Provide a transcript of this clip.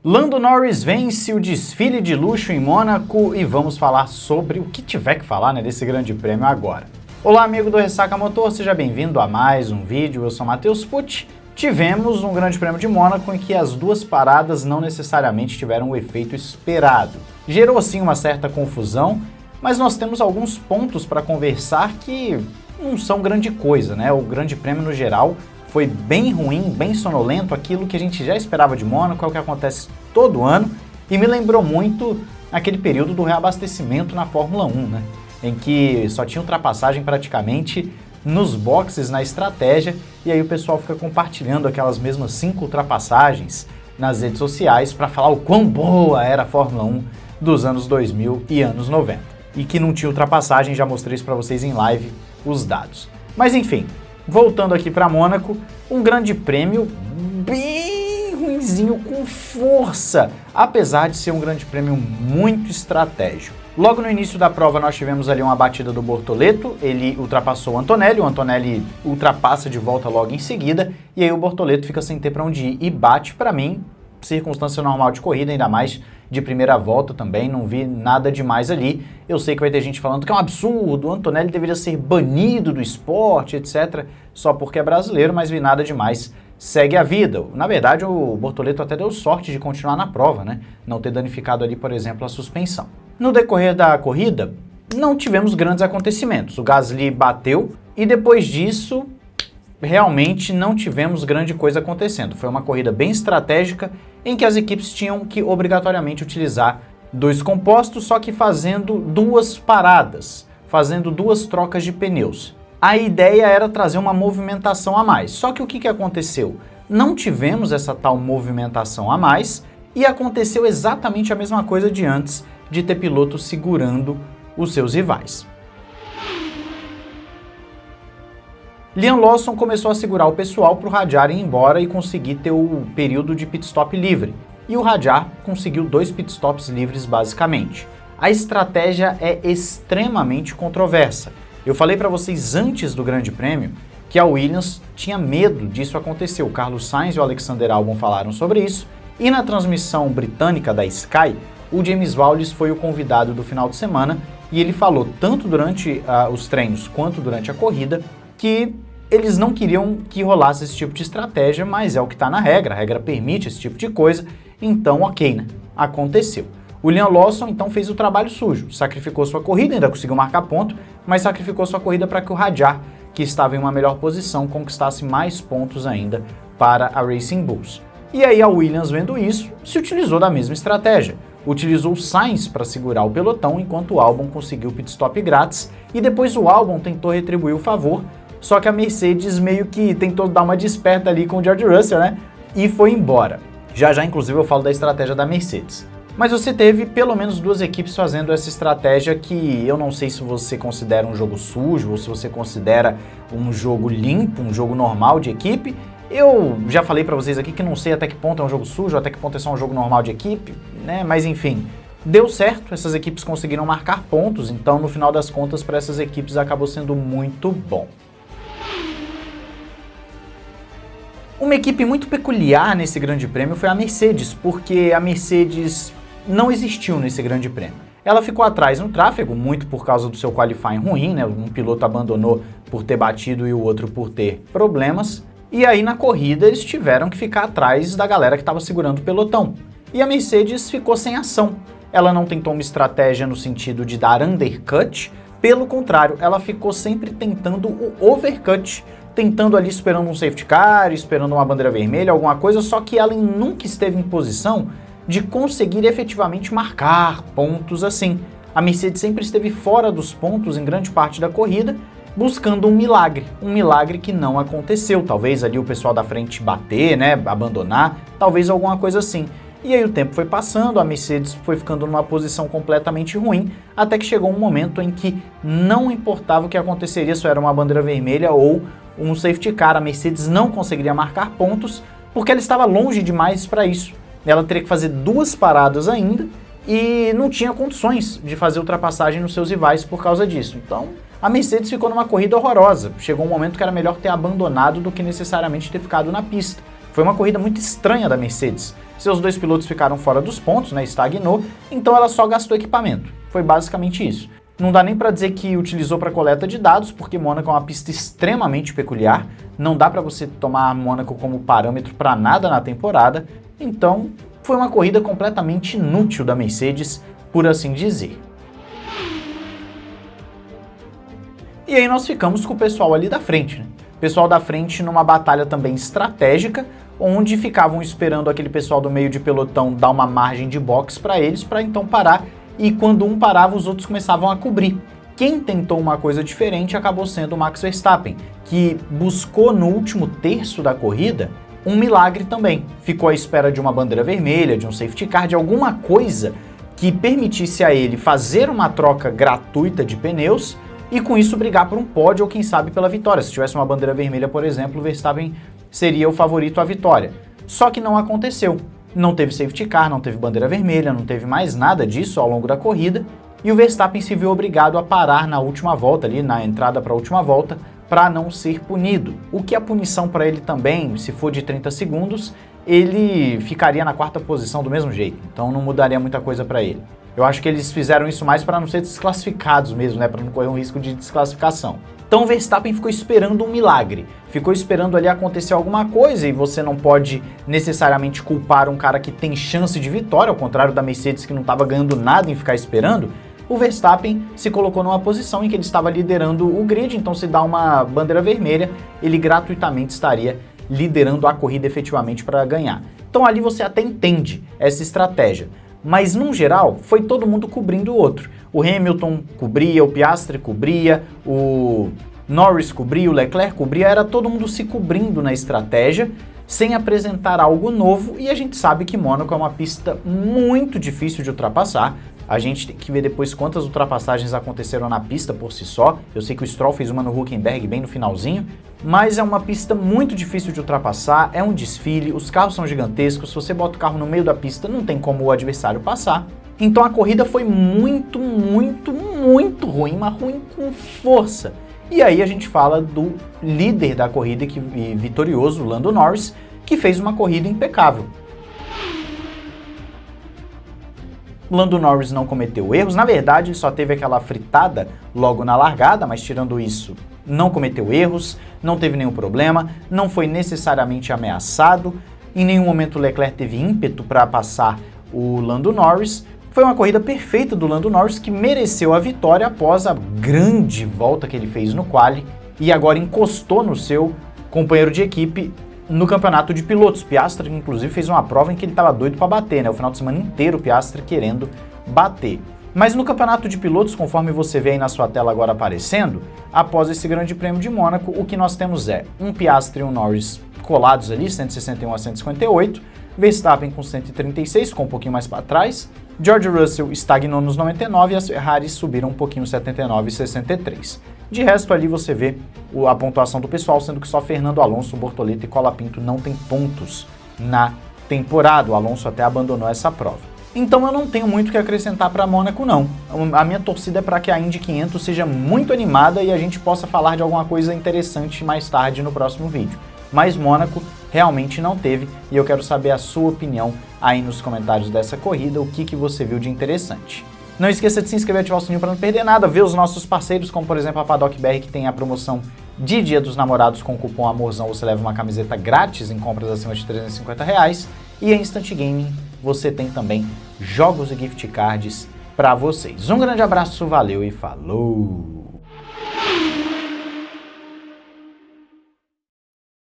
Lando Norris vence o desfile de luxo em Mônaco e vamos falar sobre o que tiver que falar, desse grande prêmio agora. Olá, amigo do Ressaca Motor, seja bem-vindo a mais um vídeo, eu sou Matheus Pucci. Tivemos um grande prêmio de Mônaco em que as duas paradas não necessariamente tiveram o efeito esperado. Gerou sim uma certa confusão, mas nós temos alguns pontos para conversar que não são grande coisa, O grande prêmio no geral foi bem ruim, bem sonolento, aquilo que a gente já esperava de Mônaco, é o que acontece todo ano, e me lembrou muito aquele período do reabastecimento na Fórmula 1, em que só tinha ultrapassagem praticamente nos boxes, na estratégia, e aí o pessoal fica compartilhando aquelas mesmas 5 ultrapassagens nas redes sociais para falar o quão boa era a Fórmula 1 dos anos 2000 e anos 90. E que não tinha ultrapassagem, já mostrei isso para vocês em live, os dados. Mas enfim, voltando aqui para Mônaco, um grande prêmio bem ruinzinho, com força, apesar de ser um grande prêmio muito estratégico. Logo no início da prova nós tivemos ali uma batida do Bortoleto, ele ultrapassou o Antonelli ultrapassa de volta logo em seguida, e aí o Bortoleto fica sem ter para onde ir e bate. Para mim, circunstância normal de corrida, ainda mais de primeira volta também, não vi nada demais ali. Eu sei que vai ter gente falando que é um absurdo, o Antonelli deveria ser banido do esporte, etc, só porque é brasileiro, mas vi nada demais, segue a vida. Na verdade, o Bortoleto até deu sorte de continuar na prova, não ter danificado ali, por exemplo, a suspensão. No decorrer da corrida, não tivemos grandes acontecimentos. O Gasly bateu e depois disso, realmente não tivemos grande coisa acontecendo. Foi uma corrida bem estratégica em que as equipes tinham que obrigatoriamente utilizar 2 compostos, só que fazendo 2 paradas, fazendo 2 trocas de pneus. A ideia era trazer uma movimentação a mais, só que o que aconteceu? Não tivemos essa tal movimentação a mais e aconteceu exatamente a mesma coisa de antes, de ter piloto segurando os seus rivais. Liam Lawson começou a segurar o pessoal para o Hadjar ir embora e conseguir ter o período de pit stop livre. E o Hadjar conseguiu 2 pit stops livres basicamente. A estratégia é extremamente controversa. Eu falei para vocês antes do Grande Prêmio que a Williams tinha medo disso acontecer. O Carlos Sainz e o Alexander Albon falaram sobre isso. E na transmissão britânica da Sky, o James Vowles foi o convidado do final de semana e ele falou tanto durante os treinos quanto durante a corrida que eles não queriam que rolasse esse tipo de estratégia, mas é o que está na regra, a regra permite esse tipo de coisa, então ok, aconteceu. O Liam Lawson então fez o trabalho sujo, sacrificou sua corrida, ainda conseguiu marcar ponto, mas sacrificou sua corrida para que o Hadjar, que estava em uma melhor posição, conquistasse mais pontos ainda para a Racing Bulls. E aí a Williams, vendo isso, se utilizou da mesma estratégia. Utilizou o Sainz para segurar o pelotão, enquanto o Albon conseguiu o pit stop grátis, e depois o Albon tentou retribuir o favor, só que a Mercedes meio que tentou dar uma desperta ali com o George Russell, e foi embora. Já inclusive eu falo da estratégia da Mercedes. Mas você teve pelo menos 2 equipes fazendo essa estratégia que eu não sei se você considera um jogo sujo, ou se você considera um jogo limpo, um jogo normal de equipe. Eu já falei pra vocês aqui que não sei até que ponto é um jogo sujo, até que ponto é só um jogo normal de equipe, mas enfim, deu certo, essas equipes conseguiram marcar pontos, então no final das contas para essas equipes acabou sendo muito bom. Uma equipe muito peculiar nesse grande prêmio foi a Mercedes, porque a Mercedes não existiu nesse grande prêmio. Ela ficou atrás no tráfego, muito por causa do seu qualifying ruim, um piloto abandonou por ter batido e o outro por ter problemas. E aí na corrida eles tiveram que ficar atrás da galera que estava segurando o pelotão. E a Mercedes ficou sem ação. Ela não tentou uma estratégia no sentido de dar undercut, pelo contrário, ela ficou sempre tentando o overcut, tentando ali esperando um safety car, esperando uma bandeira vermelha, alguma coisa, só que ela nunca esteve em posição de conseguir efetivamente marcar pontos assim. A Mercedes sempre esteve fora dos pontos em grande parte da corrida, buscando um milagre que não aconteceu. Talvez ali o pessoal da frente bater, abandonar, talvez alguma coisa assim. E aí o tempo foi passando, a Mercedes foi ficando numa posição completamente ruim, até que chegou um momento em que não importava o que aconteceria, se era uma bandeira vermelha ou um safety car, a Mercedes não conseguiria marcar pontos, porque ela estava longe demais para isso. Ela teria que fazer 2 paradas ainda, e não tinha condições de fazer ultrapassagem nos seus rivais por causa disso. Então, a Mercedes ficou numa corrida horrorosa. Chegou um momento que era melhor ter abandonado do que necessariamente ter ficado na pista. Foi uma corrida muito estranha da Mercedes. seus dois pilotos ficaram fora dos pontos, né, estagnou, então ela só gastou equipamento. Foi basicamente isso. Não dá nem para dizer que utilizou para coleta de dados, porque Mônaco é uma pista extremamente peculiar, não dá para você tomar Mônaco como parâmetro para nada na temporada, então foi uma corrida completamente inútil da Mercedes, por assim dizer. E aí nós ficamos com o pessoal ali da frente, né? O pessoal da frente numa batalha também estratégica, onde ficavam esperando aquele pessoal do meio de pelotão dar uma margem de boxe para eles, para então parar, e quando um parava, os outros começavam a cobrir. Quem tentou uma coisa diferente acabou sendo o Max Verstappen, que buscou no último terço da corrida um milagre também. Ficou à espera de uma bandeira vermelha, de um safety car, de alguma coisa que permitisse a ele fazer uma troca gratuita de pneus e com isso brigar por um pódio ou quem sabe pela vitória. Se tivesse uma bandeira vermelha, por exemplo, o Verstappen seria o favorito à vitória. Só que não aconteceu. Não teve safety car, não teve bandeira vermelha, não teve mais nada disso ao longo da corrida e o Verstappen se viu obrigado a parar na última volta, ali na entrada para a última volta, para não ser punido. O que a punição para ele também, se for de 30 segundos, ele ficaria na quarta posição do mesmo jeito, então não mudaria muita coisa para ele. Eu acho que eles fizeram isso mais para não ser desclassificados mesmo, né, para não correr um risco de desclassificação. Então o Verstappen ficou esperando um milagre, ficou esperando ali acontecer alguma coisa e você não pode necessariamente culpar um cara que tem chance de vitória, ao contrário da Mercedes que não estava ganhando nada em ficar esperando. O Verstappen se colocou numa posição em que ele estava liderando o grid, então se dá uma bandeira vermelha, ele gratuitamente estaria liderando a corrida efetivamente para ganhar. Então ali você até entende essa estratégia. Mas, no geral, foi todo mundo cobrindo o outro. O Hamilton cobria, o Piastri cobria, o Norris cobria, o Leclerc cobria, era todo mundo se cobrindo na estratégia, sem apresentar algo novo, e a gente sabe que Mônaco é uma pista muito difícil de ultrapassar. A gente tem que ver depois quantas ultrapassagens aconteceram na pista por si só. Eu sei que o Stroll fez uma no Hülkenberg bem no finalzinho, mas é uma pista muito difícil de ultrapassar, é um desfile, os carros são gigantescos, se você bota o carro no meio da pista não tem como o adversário passar. Então a corrida foi muito ruim, mas ruim com força. E aí a gente fala do líder da corrida e vitorioso, Lando Norris, que fez uma corrida impecável. Lando Norris não cometeu erros, na verdade ele só teve aquela fritada logo na largada, mas tirando isso, não cometeu erros, não teve nenhum problema, não foi necessariamente ameaçado, em nenhum momento o Leclerc teve ímpeto para passar o Lando Norris. Foi uma corrida perfeita do Lando Norris que mereceu a vitória após a grande volta que ele fez no quali e agora encostou no seu companheiro de equipe no campeonato de pilotos. Piastri, inclusive, fez uma prova em que ele estava doido para bater, né? O final de semana inteiro o Piastri querendo bater. Mas no campeonato de pilotos, conforme você vê aí na sua tela agora aparecendo, após esse grande prêmio de Mônaco, o que nós temos é um Piastri e um Norris colados ali, 161 a 158, Verstappen com 136, com um pouquinho mais para trás, George Russell estagnou nos 99 e as Ferraris subiram um pouquinho, 79 e 63. De resto, ali você vê a pontuação do pessoal, sendo que só Fernando Alonso, Bortoleto e Colapinto não tem pontos na temporada. O Alonso até abandonou essa prova. Então eu não tenho muito o que acrescentar para Mônaco, não. A minha torcida é para que a Indy 500 seja muito animada e a gente possa falar de alguma coisa interessante mais tarde no próximo vídeo. Mas Mônaco realmente não teve e eu quero saber a sua opinião aí nos comentários dessa corrida, o que você viu de interessante. Não esqueça de se inscrever e ativar o sininho para não perder nada, ver os nossos parceiros, como por exemplo a Paddock BR, que tem a promoção de Dia dos Namorados com o cupom AMORZÃO, você leva uma camiseta grátis em compras acima de R$350. E a Instant Gaming, você tem também jogos e gift cards para vocês. Um grande abraço, valeu e falou!